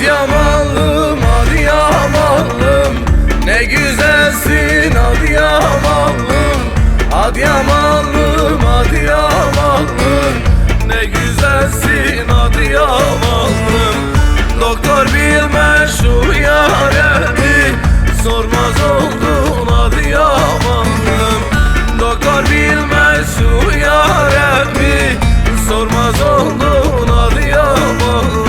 Adıyamanlım, Adıyamanlım, ne güzelsin Adıyamanlım. Adıyamanlım, Adıyamanlım, ne güzelsin Adıyamanlım. Doktor bilmez şu yaremi, sormaz oldun Adıyamanlım. Doktor bilmez şu yaremi, sormaz oldun Adıyamanlım.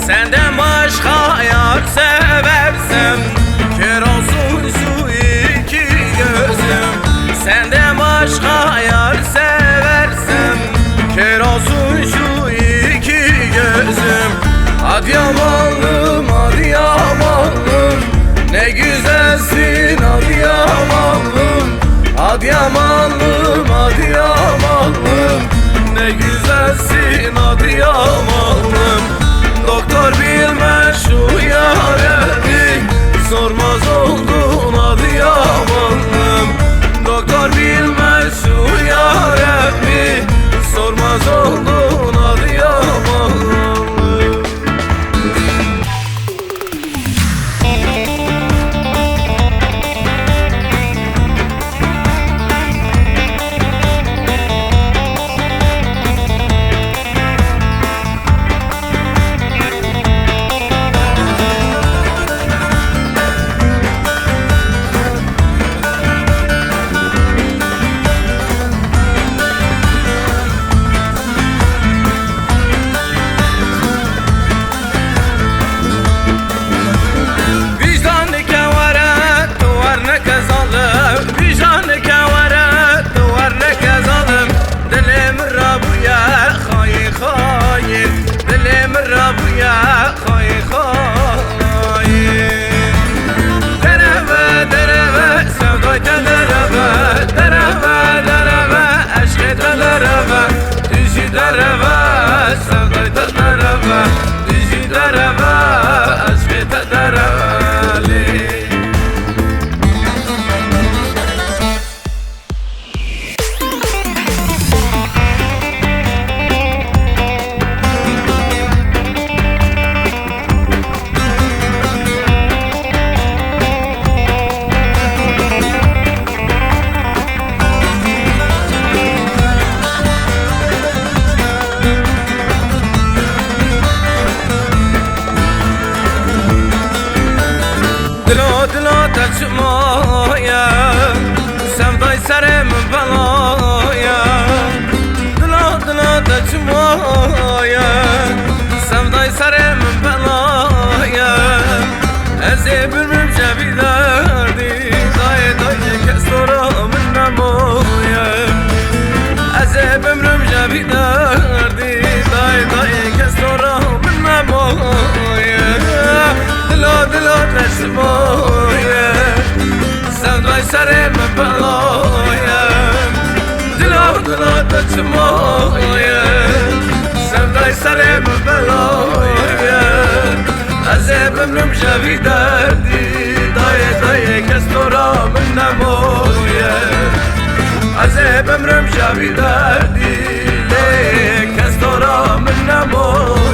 Senden başka yar seversem kör olsun şu iki gözüm. Senden başka yar seversem kör olsun şu iki gözüm. Adıyamanlım, Adıyamanlım, ne güzelsin Adıyamanlım. Adıyamanlım, Adıyamanlım, ne güzelsin Adıyamanlım. Doktor bilmez şu yaremi, sormaz oldun Adıyamanlım. Doktor bilmez şu yaremi, sormaz oldun Adıyamanlım. Çmaya sevday serem belaya, dila dila da çmaya sevday serem belaya. Eze bülbül cebi derdi daye daye kestora minne moya. Eze bülbül cebi derdi daye daye kestora minne moya. Dila dila da çmaya sevday serem belaya, dila dila da çmaya sevday serem belaya. Azeb ömrüm cevi derdi daye daye kestora minne moya. Azeb ömrüm cevi derdi daye kestora minne moya.